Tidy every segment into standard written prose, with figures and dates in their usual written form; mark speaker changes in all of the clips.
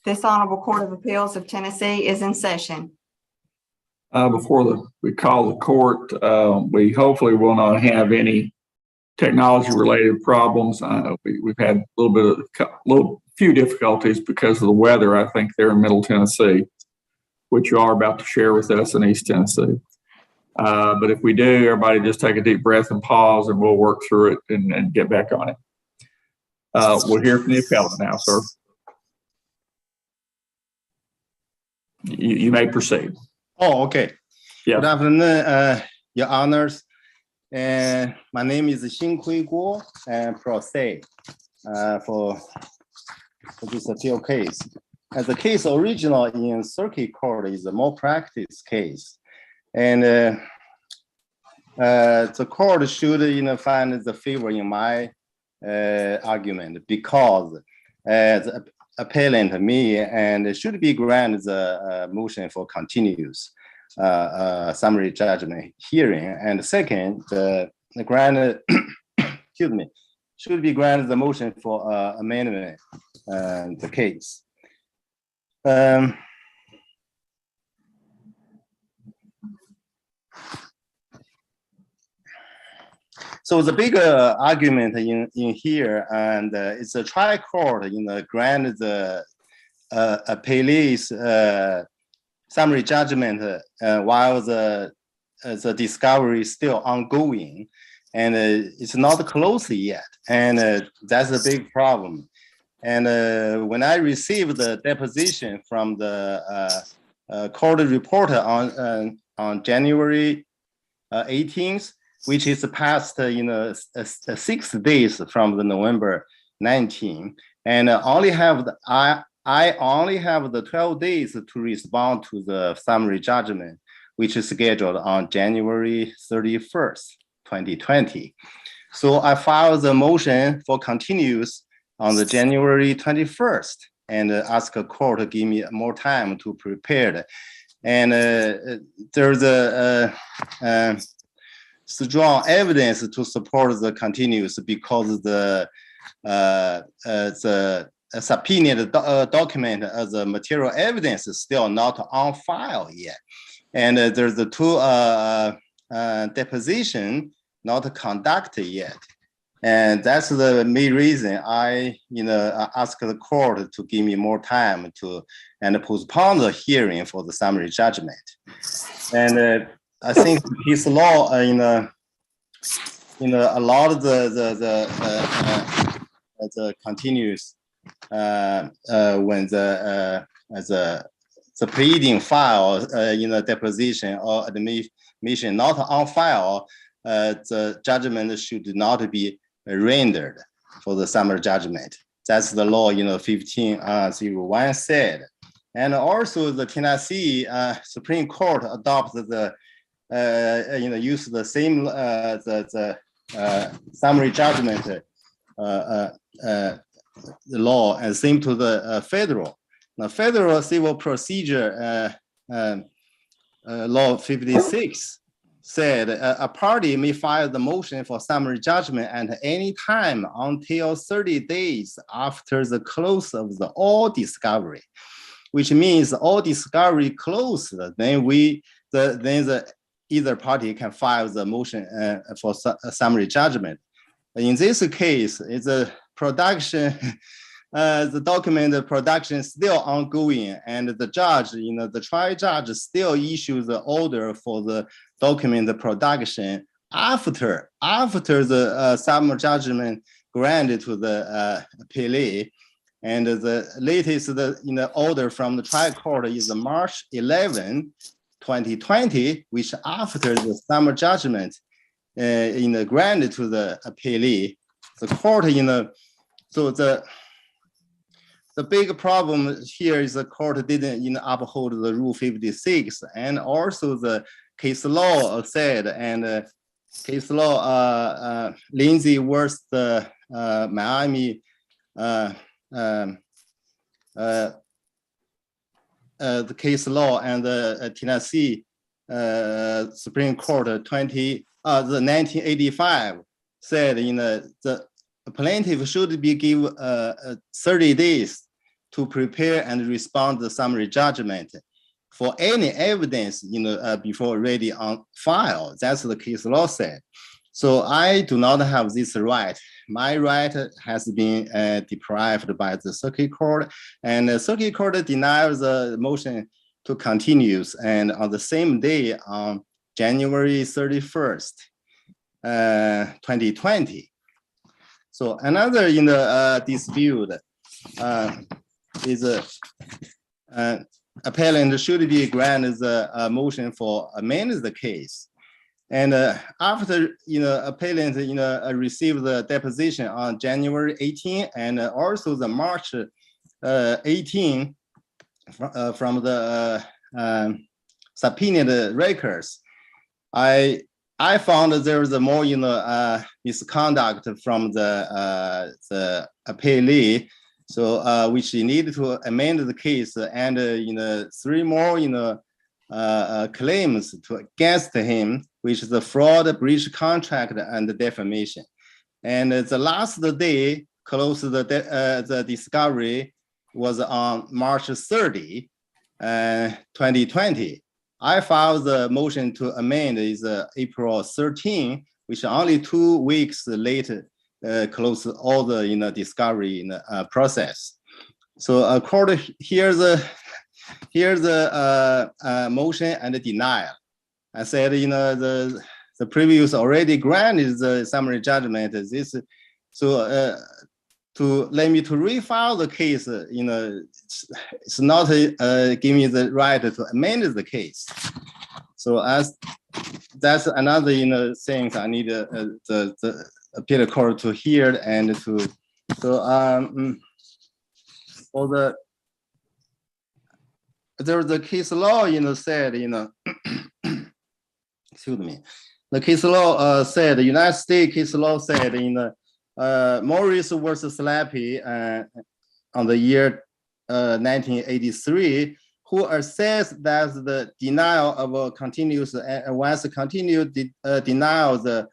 Speaker 1: This Honorable Court of Appeals of Tennessee is in session.
Speaker 2: Before we call the court, we hopefully will not have any technology-related problems. We've had a little bit of few difficulties because of the weather. I think there in Middle Tennessee, which you are about to share with us in East Tennessee. But if we do, everybody just take a deep breath and pause, and we'll work through it and get back on it. We'll hear from the appellant now, sir. You may proceed.
Speaker 3: Oh, okay.
Speaker 2: Yeah.
Speaker 3: Good afternoon, Your Honors. My name is Xingkui Guo, and pro se for this appeal case. And the case original in circuit court is a malpractice case, and the court should find the favor in my argument because the appellant me and should be granted the motion for continuous summary judgment hearing, and second, the granted excuse me, should be granted the motion for amendment the case. So the bigger argument in here, and it's a trial court grant the appellee's summary judgment while the discovery is still ongoing, and it's not closed yet, and that's a big problem. And when I received the deposition from the court reporter on January 18th, which is past 6 days from the November 19, and I only have the 12 days to respond to the summary judgment, which is scheduled on January 31st, 2020. So I filed the motion for continuous on the January 21st and ask the court to give me more time to prepare it. And there's a strong evidence to support the continuous because the subpoenaed document as a material evidence is still not on file yet. And there's the two deposition not conducted yet. And that's the main reason I ask the court to give me more time and postpone the hearing for the summary judgment. And I think his law a lot of the continuous when the pleading file deposition or admission not on file, the judgment should not be rendered for the summary judgment. That's the law 1501 said. And also the Tennessee Supreme Court adopted the use the same the summary judgment the law, and same to the federal. Now, federal civil procedure law 56 said a party may file the motion for summary judgment at any time until 30 days after the close of the all discovery, which means all discovery closed. Then either party can file the motion for summary judgment. In this case, it's a production, the document production still ongoing, and the judge, the trial judge still issues the order for the document production after the summary judgment granted to the appellee. And the latest order from the trial court is March 11, 2020, which after the summary judgment granted to the appellee, the court so the big problem here is the court didn't uphold the Rule 56, and also the case law said, and case law Lindsay versus the Miami the case law and the Tennessee Supreme Court the 1985 said the plaintiff should be given 30 days to prepare and respond to the summary judgment for any evidence, before ready on file. That's what the case law said. So I do not have this right. My right has been deprived by the circuit court, and the circuit court denies the motion to continue. And on the same day, on January 31st, 2020. So another dispute is appellant should be granted a motion for amend the case. And after appellant received the deposition on January 18 and also the March 18 from the subpoenaed records, I found that there was more misconduct from the appellee. So which needed to amend the case, and 3 more claims against him, which is the fraud, breach of contract, and defamation. And the last day close the discovery was on March 30, 2020. I filed the motion to amend is April 13, which only 2 weeks later close all the discovery process. So here's the motion and the denial. I said the previous already granted the summary judgment. To let me to refile the case, it's not giving me the right to amend the case. So that's another things I need the appeal court to hear and to for there's the case law said excuse me, the case law said the United States case law said Morris versus Slappy on the year 1983, who assessed that the denial of a continuous once continued denial the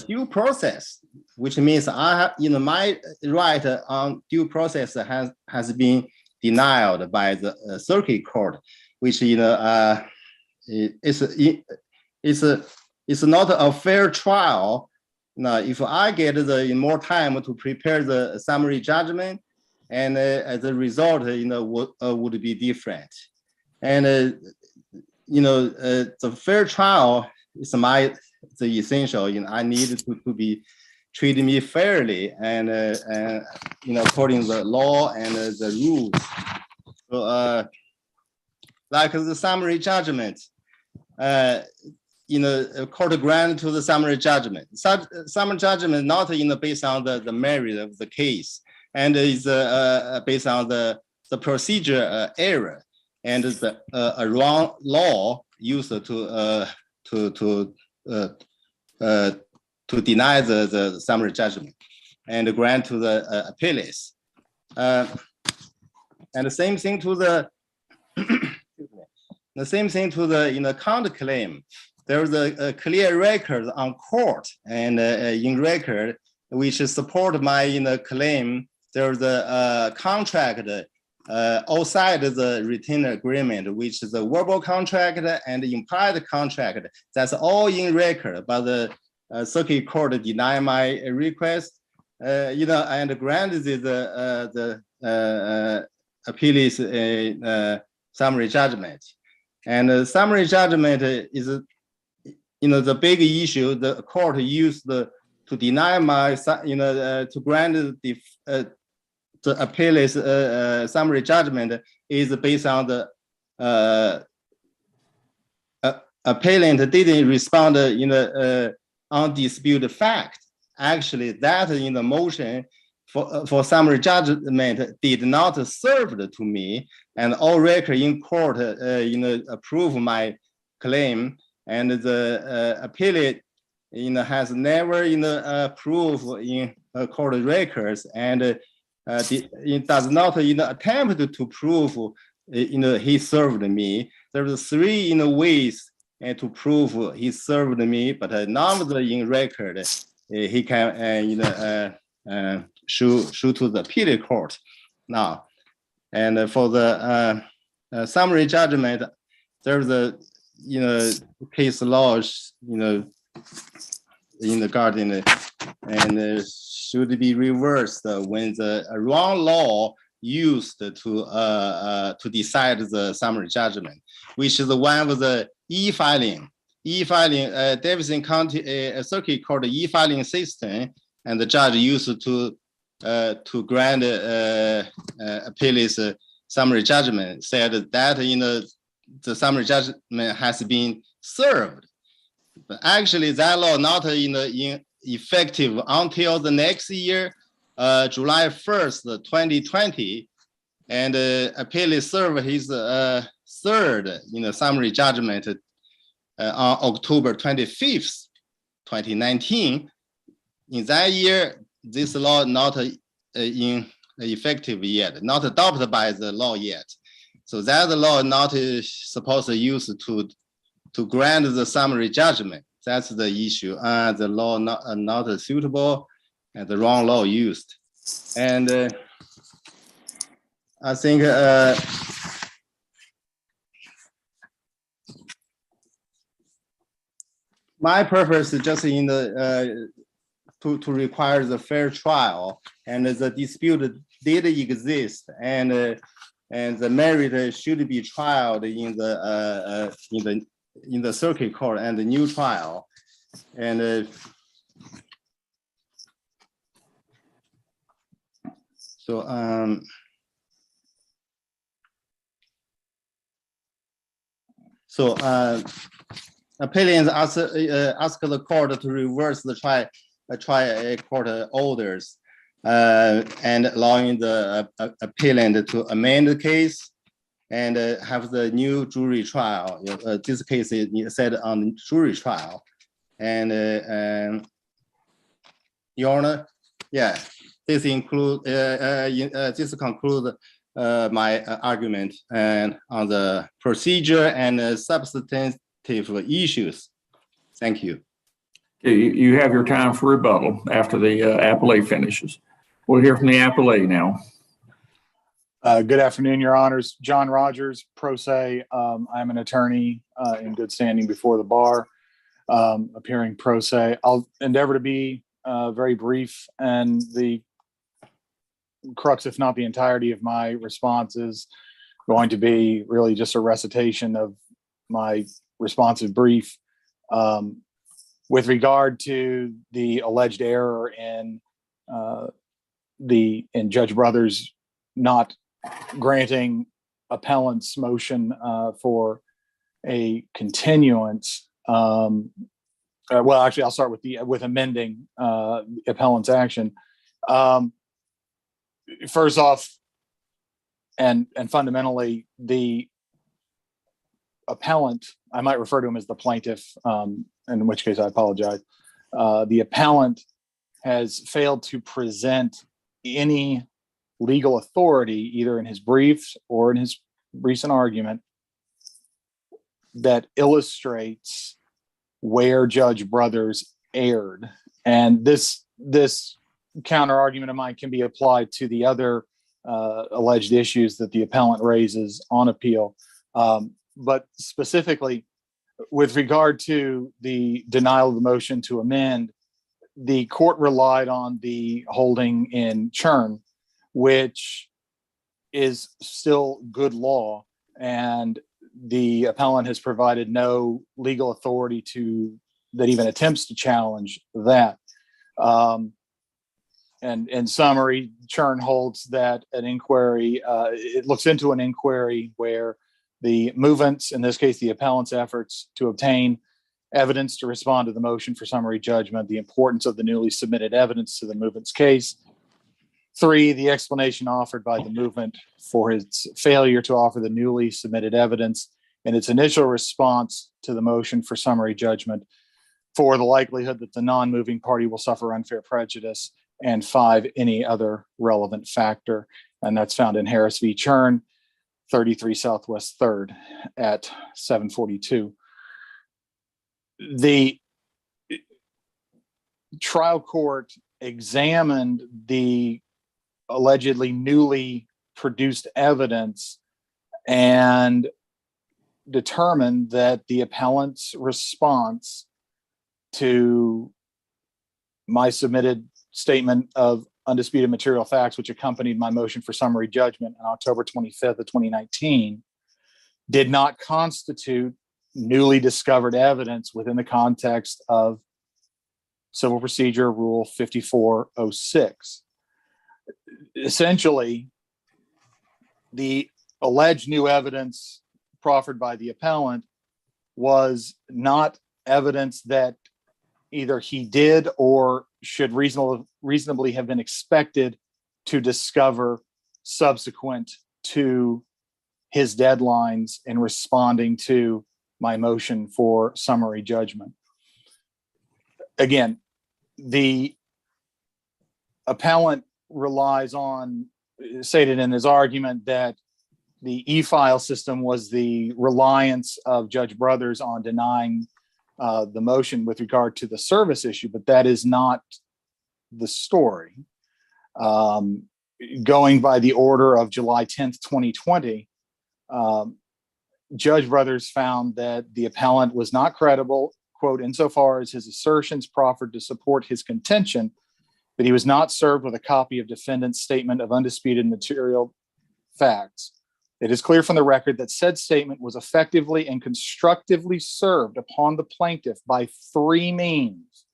Speaker 3: due process, which means I have my right on due process has been denied by the circuit court, which it's not a fair trial. Now, if I get more time to prepare the summary judgment, and as a result, would be different. And the fair trial is the essential. I need to be treated me fairly and according to the law and the rules. So like the summary judgment, court grant to the summary judgment. Summary judgment not based on the merit of the case, and is based on the procedure error and the wrong law used to deny the summary judgment and grant to the appeals. And the same thing to the counterclaim. There's a clear record on court and in record which support my claim. There's a contract outside the written agreement, which is a verbal contract and implied contract. That's all in record, but the circuit court deny my request, and granted the appeals summary judgment. And the summary judgment is, the big issue the court used to deny my, to grant the appeals summary judgment is based on the appellant didn't respond undisputed fact. Actually, that in the motion for summary judgment did not serve to me, and all record in court approve my claim, and the appellate has never approved in court records, and it does not attempt to prove he served me. There's 3 ways to prove he served me, but none of the in record he can show to the appeal court. Now, And for the summary judgment, there's a case laws in the garden and should be reversed when the wrong law used to decide the summary judgment, which is one of the e-filing. Davidson County Circuit Court e-filing system, and the judge used to grant appeals summary judgment, said that the summary judgment has been served. But actually, that law not effective until the next year, July 1st, 2020, and appellee served his third summary judgment on October 25th, 2019. In that year, this law not effective yet, not adopted by the law yet. So that law not supposed to use to grant the summary judgment. That's the issue. The law not suitable, and the wrong law used. And I think my purpose is just in the to require the fair trial, and the dispute did exist, and the merit should be tried in the circuit court and the new trial, and appellants ask the court to reverse the trial court orders and allowing the appellant to amend the case and have the new jury trial. This case is set on jury trial. And Your Honor, yeah, this concludes my argument and on the procedure and substantive issues. Thank you.
Speaker 2: You have your time for rebuttal after the appellee finishes. We'll hear from the appellee now.
Speaker 4: Good afternoon, Your Honors. John Rogers, pro se. I'm an attorney in good standing before the bar, appearing pro se. I'll endeavor to be very brief, and the crux, if not the entirety of my response, is going to be really just a recitation of my responsive brief. With regard to the alleged error in Judge Brothers not granting appellant's motion for a continuance. Well, actually, I'll start with amending appellant's action. First off, and fundamentally, the appellant, I might refer to him as the plaintiff, in which case I apologize. The appellant has failed to present any legal authority, either in his briefs or in his recent argument, that illustrates where Judge Brothers erred. And this counter argument of mine can be applied to the other alleged issues that the appellant raises on appeal. But specifically, with regard to the denial of the motion to amend, the court relied on the holding in Churn, which is still good law, and the appellant has provided no legal authority that even attempts to challenge that. And in summary, Churn holds that an inquiry, it looks into an inquiry where the movements, in this case, the appellant's efforts to obtain evidence to respond to the motion for summary judgment, the importance of the newly submitted evidence to the movement's case. 3, the explanation offered by the movement for its failure to offer the newly submitted evidence in its initial response to the motion for summary judgment. 4, the likelihood that the non-moving party will suffer unfair prejudice. And 5, any other relevant factor. And that's found in Harris v. Churn, 33 Southwest 3rd at 742. The trial court examined the allegedly newly produced evidence and determined that the appellant's response to my submitted statement of undisputed material facts, which accompanied my motion for summary judgment on October 25th of 2019, did not constitute newly discovered evidence within the context of Civil Procedure Rule 5406. Essentially, the alleged new evidence proffered by the appellant was not evidence that either he did or should reasonably have been expected to discover subsequent to his deadlines in responding to my motion for summary judgment. Again, the appellant relies on, stated in his argument, that the e-file system was the reliance of Judge Brothers on denying the motion with regard to the service issue, but that is not the story. Going by the order of July 10th, 2020, Judge Brothers found that the appellant was not credible, quote, insofar as his assertions proffered to support his contention that he was not served with a copy of defendant's statement of undisputed material facts. It is clear from the record that said statement was effectively and constructively served upon the plaintiff by three means: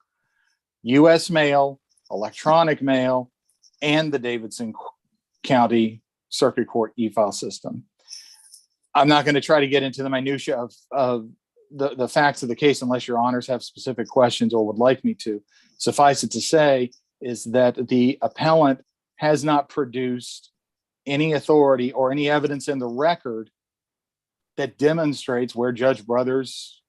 Speaker 4: U.S. mail, electronic mail, and the Davidson County Circuit Court e-file system. I'm not going to try to get into the minutia of the facts of the case unless your honors have specific questions or would like me to. Suffice it to say is that the appellant has not produced any authority or any evidence in the record that demonstrates where Judge Brothers,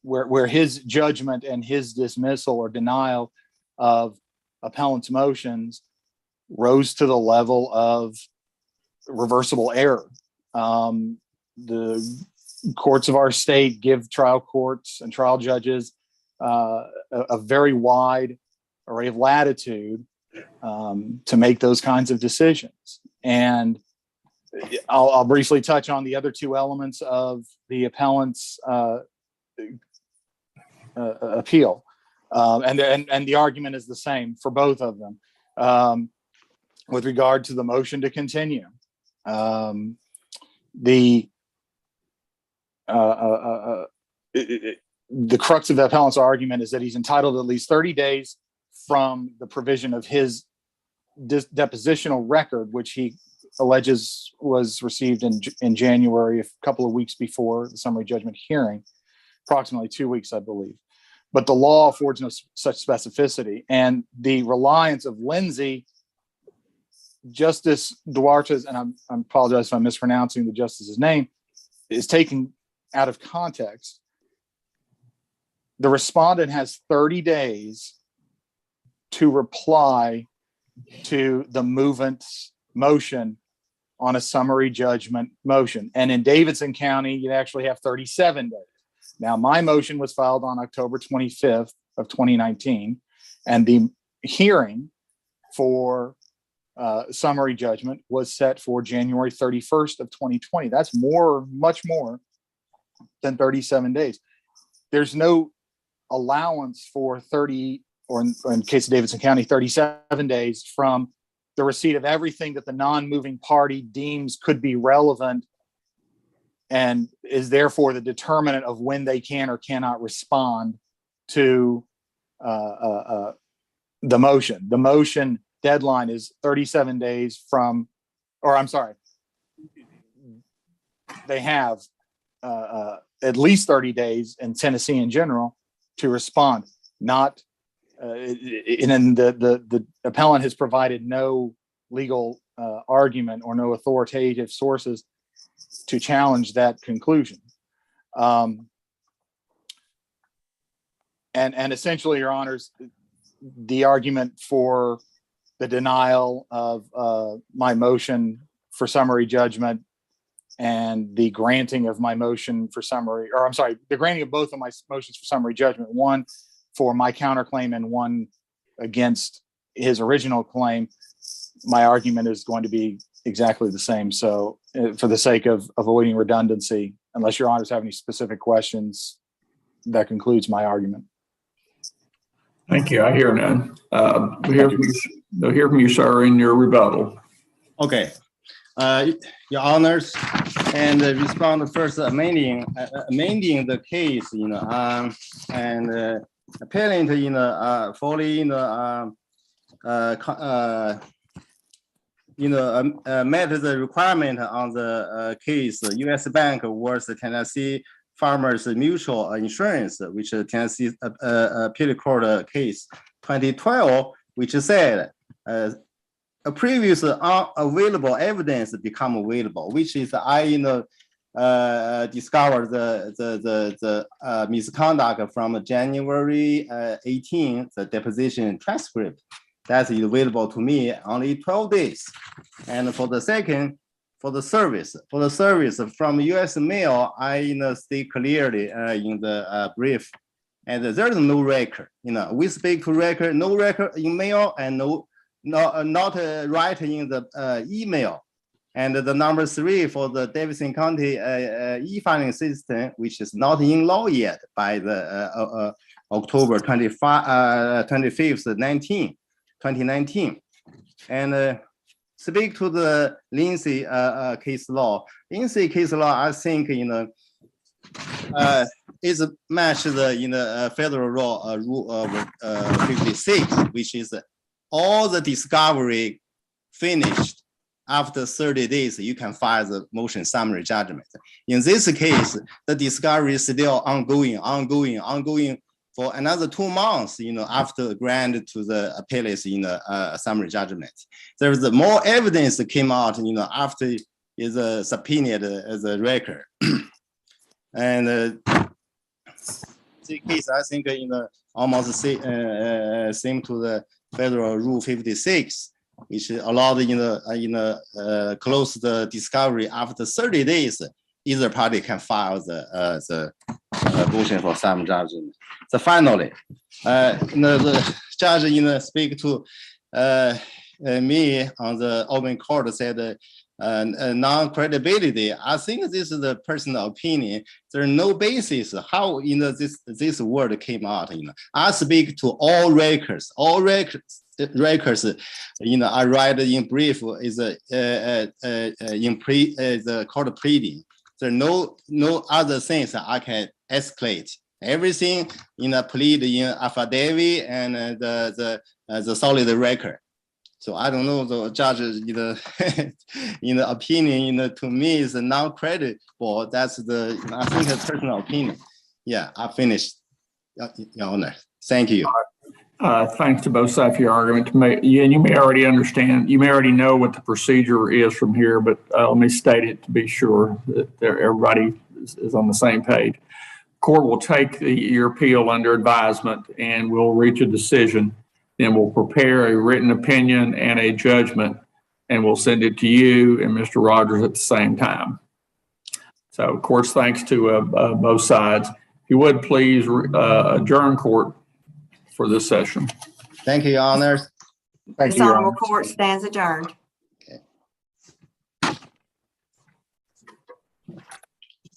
Speaker 4: where his judgment and his dismissal or denial of appellant's motions rose to the level of reversible error. The courts of our state give trial courts and trial judges a very wide array of latitude to make those kinds of decisions. And I'll briefly touch on the other two elements of the appellant's appeal. And the argument is the same for both of them. With regard to the motion to continue, the crux of the appellant's argument is that he's entitled to at least 30 days from the provision of his depositional record, which he alleges was received in January, a couple of weeks before the summary judgment hearing, approximately 2 weeks, I believe. But the law affords no such specificity. And the reliance of Lindsay, Justice Duarte's, and I apologize if I'm mispronouncing the justice's name, is taken out of context. The respondent has 30 days to reply to the movant's motion on a summary judgment motion. And in Davidson County, you actually have 37 days. Now, my motion was filed on October 25th of 2019, and the hearing for summary judgment was set for January 31st of 2020. That's much more than 37 days. There's no allowance for 30, or in case of Davidson County, 37 days from the receipt of everything that the non-moving party deems could be relevant and is therefore the determinant of when they can or cannot respond to the motion. The motion deadline is 37 days from, or I'm sorry, they have at least 30 days in Tennessee in general to respond. Not, and then the appellant has provided no legal argument or no authoritative sources to challenge that conclusion. And essentially, Your Honors, the argument for the denial of my motion for summary judgment and the granting of my motion for summary, or I'm sorry, the granting of both of my motions for summary judgment, one for my counterclaim and one against his original claim, my argument is going to be exactly the same. So for the sake of avoiding redundancy, unless your honors have any specific questions, that concludes my argument.
Speaker 2: Thank you. I hear none. We'll hear from you, sir, in your rebuttal.
Speaker 3: Okay, your honors, and respond first amending the case, and appellant, fully, met the requirement on the case U.S. Bank versus Tennessee Farmers Mutual Insurance, which is Tennessee appeal court case 2012, which said a previous unavailable evidence become available, which is I discovered the misconduct from January 18, the deposition transcript. That's available to me only 12 days. And for the second, for the service from U.S. Mail, I state clearly in the brief, and there's no record. We speak to record, no record in mail, and not right in the email. And the number 3 for the Davidson County e-filing system, which is not in law yet by the October 25th, 2019. And speak to the Lindsay case law. Lindsay case law, I think, is matched the federal law rule 56, which is all the discovery finished after 30 days, you can file the motion summary judgment. In this case, the discovery is still ongoing for another 2 months, after grant to the appeals in the summary judgment. There's more evidence that came out, after is subpoenaed as a record. And the case, I think, almost same to the federal rule 56, which allowed close the discovery after 30 days. Either party can file the motion for summary judgment. So finally, the judge speak to me on the open court said non-credibility. I think this is a personal opinion. There's no basis how this word came out. I speak to all records. I write in brief is the court pleading. There are no other things that I can escalate. Everything plead in affidavit and the solid record. So I don't know, the judge's opinion to me is not credible. That's I think a personal opinion. Yeah, I finished, Your Honor. Thank you.
Speaker 2: Thanks to both sides for your argument. You may already understand, you may already know what the procedure is from here, but let me state it to be sure that everybody is on the same page. Court will take your appeal under advisement and will reach a decision. Then we'll prepare a written opinion and a judgment, and we'll send it to you and Mr. Rogers at the same time. So, of course, thanks to both sides. If you would please adjourn court for this session.
Speaker 3: Thank you, Your Honors.
Speaker 4: Thank
Speaker 1: This
Speaker 4: you, Your
Speaker 1: honorable
Speaker 4: Honor.
Speaker 1: court stands adjourned.